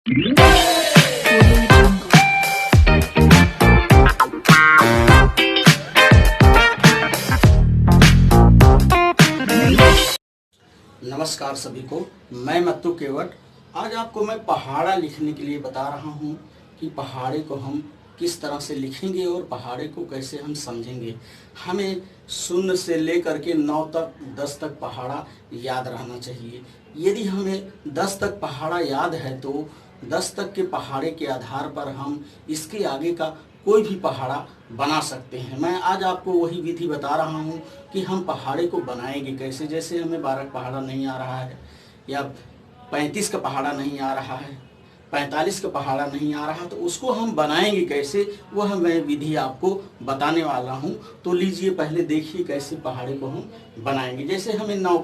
नमस्कार सभी को, मैं मत्तू केवट। आज आपको मैं पहाड़ा लिखने के लिए बता रहा हूँ कि पहाड़े को हम किस तरह से लिखेंगे और पहाड़े को कैसे हम समझेंगे। हमें 0 से लेकर के 9 तक 10 तक पहाड़ा याद रहना चाहिए। यदि हमें 10 तक पहाड़ा याद है तो 10 तक के पहाड़े के आधार पर हम इसके आगे का कोई भी पहाड़ा बना सकते हैं। मैं आज आपको वही विधि बता रहा हूँ कि हम पहाड़े को बनाएंगे कैसे। जैसे हमें 12 का पहाड़ा नहीं आ रहा है, या 35 का पहाड़ा नहीं आ रहा है, 45 का पहाड़ा नहीं आ रहा, तो उसको हम बनाएंगे कैसे, वह मैं विधि आपको बताने वाला हूँ। तो लीजिए, पहले देखिए कैसे पहाड़े को हम बनाएंगे। जैसे हमें 9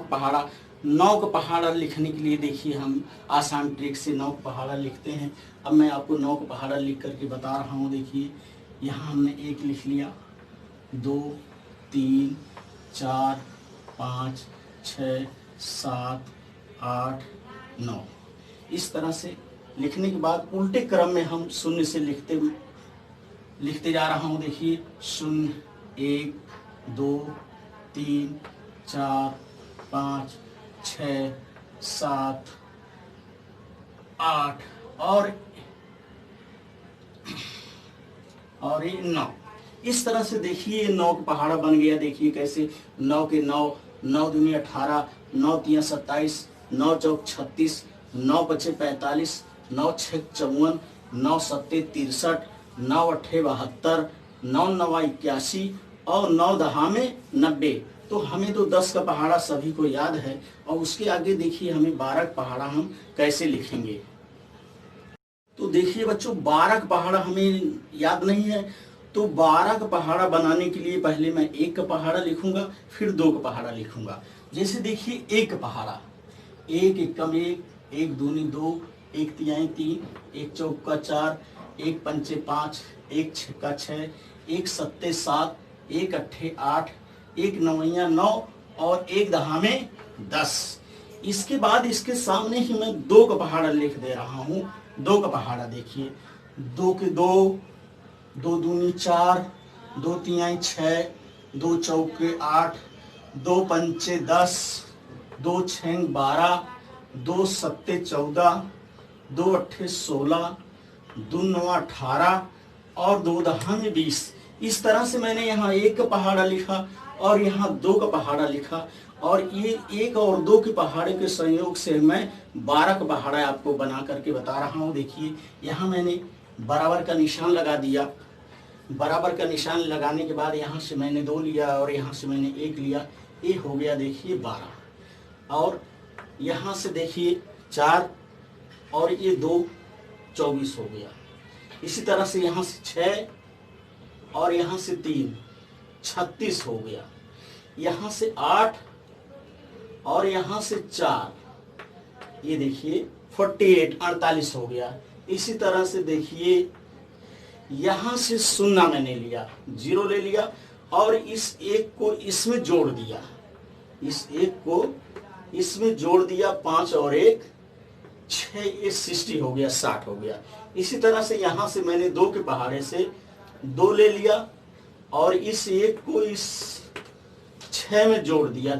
का पहाड़ा लिखने के लिए देखिए हम आसान ट्रिक से 9 का पहाड़ा लिखते हैं। अब मैं आपको 9 का पहाड़ा लिख करके बता रहा हूँ। देखिए, यहाँ हमने 1 लिख लिया, 2 3 4 5 6 7 8 9। इस तरह से लिखने के बाद उल्टे क्रम में हम 0 से लिखते जा रहा हूँ। देखिए, 0 1 2 3 4 5 6 7 8 और ये 9। इस तरह से देखिए 9 का पहाड़ा बन गया। देखिए कैसे 9 के 9, 9 दूनी 18, 9 तिया 27, 9 चौक 36, 9 पचे 45, 9 छः 54, 9 सत्ते 63, 9 अट्ठे 72, 9 नवा 81 और 9 दहा में 90। तो हमें तो 10 का पहाड़ा सभी को याद है, और उसके आगे देखिए हमें 12 का पहाड़ा हम कैसे लिखेंगे। तो देखिए बच्चों, 12 का पहाड़ा हमें याद नहीं है, तो 12 का पहाड़ा बनाने के लिए पहले मैं 1 का पहाड़ा लिखूंगा, फिर 2 का पहाड़ा लिखूंगा। जैसे देखिए 1 का पहाड़ा, 1 एकम 1, 1 दूनी 2, 1 तिहाई 3, 1 चौका 4, 1 पंचे 5, 1 छक्का 6, 1 सत्ते 7, 1 अट्ठे 8, 1 नवैया 9 और 1 दहा में 10। इसके बाद इसके सामने ही मैं 2 का पहाड़ा लिख दे रहा हूँ। 2 का पहाड़ा देखिए, 2 के 2, 2 दूनी 4, 2 तिहाई 6, 2 चौके 8, 2 पंचे 10, 2 छः 12, 2 सत्ते 14, 2 अट्ठे 16, 2 नौ 18 और 2 दहा में 20। इस तरह से मैंने यहाँ 1 का पहाड़ा लिखा और यहाँ 2 का पहाड़ा लिखा, और ये 1 और 2 के पहाड़े के संयोग से मैं 12 का पहाड़ा आपको बना करके बता रहा हूँ। देखिए, यहाँ मैंने बराबर का निशान लगा दिया। बराबर का निशान लगाने के बाद यहाँ से मैंने 2 लिया और यहाँ से मैंने 1 लिया। ये हो गया देखिए 12, और यहाँ से देखिए 4 और ये 2 24 हो गया। इसी तरह से यहाँ से 6 और यहाँ से 3 36 हो गया। यहाँ से 8 और यहाँ से 4, ये देखिए 48 48 हो गया। इसी तरह से देखिए यहाँ से 0 मैंने लिया, 0 ले लिया और इस 1 को इसमें जोड़ दिया, इस 1 को इसमें जोड़ दिया, 5 और 1 6, ये 60 हो गया, 60 हो गया। इसी तरह से यहाँ से मैंने 2 के पहाड़े से 2 ले लिया और इस 1 को इस 6 में जोड़ दिया,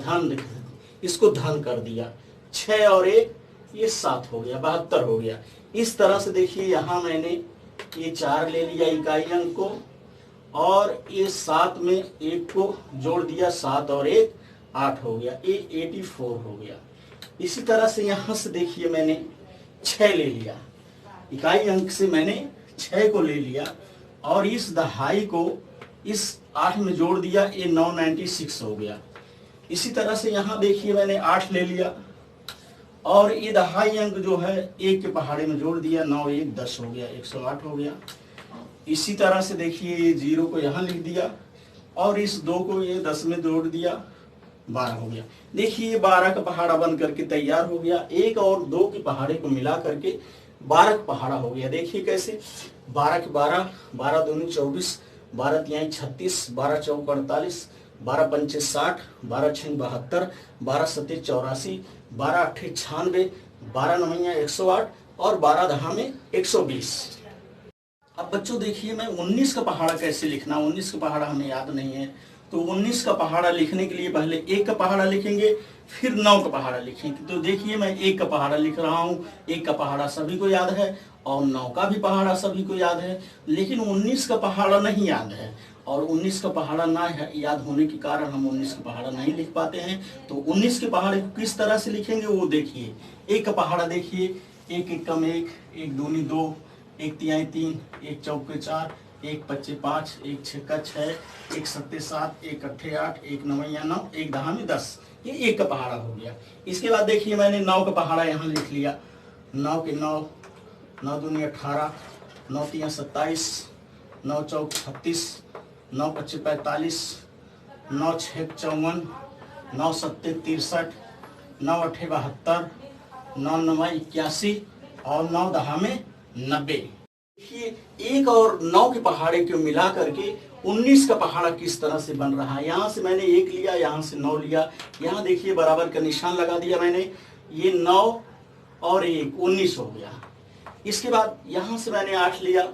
इसको धन कर दिया, 6 और 1 ये 7 हो गया, 72 हो गया। इस तरह से देखिए यहाँ मैंने ये 4 ले लिया इकाई अंक को, और ये 7 में 1 को जोड़ दिया, 7 और 1 8 हो गया, ये 84 हो गया। इसी तरह से यहाँ से देखिए मैंने 6 ले लिया, इकाई अंक से मैंने 6 को ले लिया और इस दहाई को इस 8 में जोड़ दिया, ये 996 हो गया। इसी तरह से यहाँ देखिए मैंने 8 ले लिया और ये दहाई अंक जो है 1 के पहाड़े में जोड़ दिया, 9 1 10 हो गया, 108 हो गया। इसी तरह से देखिए ये 0 को यहाँ लिख दिया और इस 2 को ये 10 में जोड़ दिया, 12 हो गया। देखिए ये 12 का पहाड़ा बन करके तैयार हो गया। 1 और 2 के पहाड़े को मिला करके 12 का पहाड़ा हो गया। देखिए कैसे, 12 के 12, 12 दूनी 24, 12 तिहाई 36, 12 चौक 48, 12 पंचे 60, 12 छः 72, 12 सत्ते 84, 12 अट्ठे 96, 12 नवैया 108 और 12 दहा में 120। अब बच्चों देखिए, मैं 19 का पहाड़ा कैसे लिखना, 19 का पहाड़ा हमें याद नहीं है। तो 19 का पहाड़ा लिखने के लिए पहले 1 का पहाड़ा लिखेंगे, फिर 9 का पहाड़ा लिखेंगे। तो देखिए, मैं 1 का पहाड़ा लिख रहा हूँ। 1 का पहाड़ा सभी को याद है और 9 का भी पहाड़ा सभी को याद है, लेकिन 19 का पहाड़ा नहीं याद है। और 19 का पहाड़ा ना याद होने के कारण हम 19 का पहाड़ा नहीं लिख पाते हैं। तो 19 के पहाड़े को किस तरह से लिखेंगे वो देखिए। 1 का पहाड़ा देखिए, 1 एकम 1, 1 दूनी 2, 1 तिहाई 3, 1 चौके 4, 1 पच्चे 5, 1 छक्का 6, 1 सत्ते 7, 1 अट्ठे 8, 1 नवैया 9, 1 दहा में 10। ये 1 का पहाड़ा हो गया। इसके बाद देखिए, मैंने 9 का पहाड़ा यहाँ लिख लिया। 9 के 9, 9 दूनी 18, 9 तिया 27, 9 चौक 36, 9 पच्चे 45, 9 छः 54, 9 सत्ते 63, 9 अट्ठे 72, 9 नवा 81 और 9 दहा में 90। देखिए, 1 और 9 के पहाड़े को मिला करके 19 का पहाड़ा किस तरह से बन रहा है। यहाँ से मैंने 1 लिया, यहाँ से 9 लिया, यहाँ देखिए बराबर का निशान लगा दिया मैंने। ये 9 और 1 19 हो गया। इसके बाद यहाँ से मैंने 8 लिया,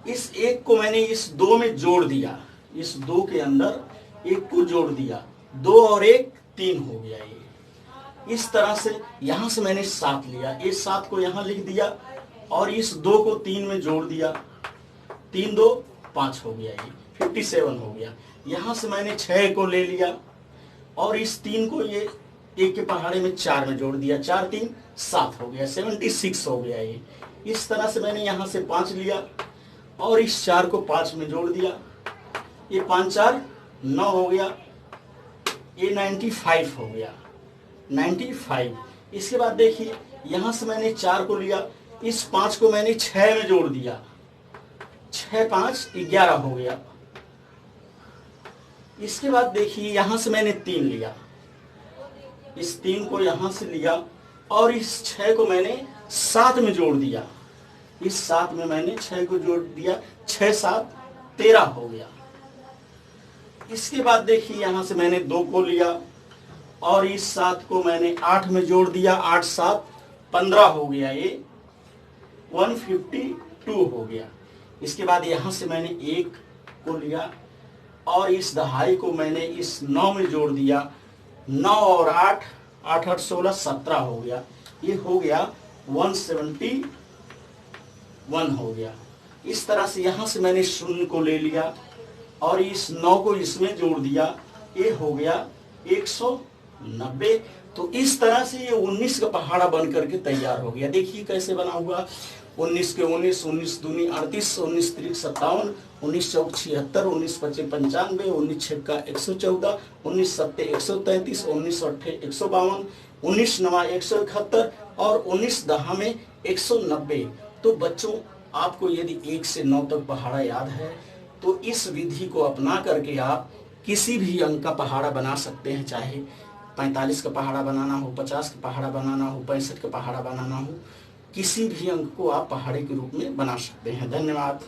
इस 1 को मैंने इस 2 में जोड़ दिया, इस 2 के अंदर 1 को जोड़ दिया, 2 और 1 3 हो गया। ये इस तरह से यहाँ से मैंने 7 लिया, इस 7 को यहाँ लिख दिया और इस 2 को 3 में जोड़ दिया, 3 2 5 हो गया। ये 57 हो गया। यहाँ से मैंने 6 को ले लिया और इस 3 को ये 1 के पहाड़े में 4 में जोड़ दिया, 4 3 7 हो गया, 76 हो गया। ये इस तरह से मैंने यहाँ से 5 लिया और इस 4 को 5 में जोड़ दिया, ये 5 4 9 हो गया, ये 95 हो गया, 95। इसके बाद देखिए, यहाँ से मैंने 4 को लिया, इस 5 को मैंने 6 में जोड़ दिया, 6 5 11 हो गया। इसके बाद देखिए, यहाँ से मैंने 3 लिया, इस 3 को यहाँ से लिया और इस 6 को मैंने 7 में जोड़ दिया, इस 7 में मैंने 6 को जोड़ दिया, 6 7 13 हो गया। इसके बाद देखिए, यहाँ से मैंने 2 को लिया और इस 7 को मैंने 8 में जोड़ दिया, 8 7 15 हो गया, ये 152 हो गया। इसके बाद यहाँ से मैंने 1 को लिया और इस दहाई को मैंने इस 9 में जोड़ दिया, 9 और 8 8 8 16 17 हो गया, ये हो गया 171 हो गया। इस तरह से यहाँ से मैंने 0 को ले लिया और इस 9 को इसमें जोड़ दिया, ये हो गया 190। तो इस तरह से ये 19 का पहाड़ा बन करके तैयार हो गया। देखिए कैसे बना हुआ। 19 के 19, 19 दूनी 38, 19 त्रिक 57, 19 चौक 76, 19 पच्चे 95, 19 छक्का 114, 19 सत्ते 133, 19 अट्ठे 152, 19 नवा 171 और 19 दहा में 190। तो बच्चों, आपको यदि 1 से 9 तक पहाड़ा याद है तो इस विधि को अपना करके आप किसी भी अंक का पहाड़ा बना सकते हैं। चाहे 45 का पहाड़ा बनाना हो, 50 का पहाड़ा बनाना हो, 65 का पहाड़ा बनाना हो, किसी भी अंक को आप पहाड़े के रूप में बना सकते हैं। धन्यवाद।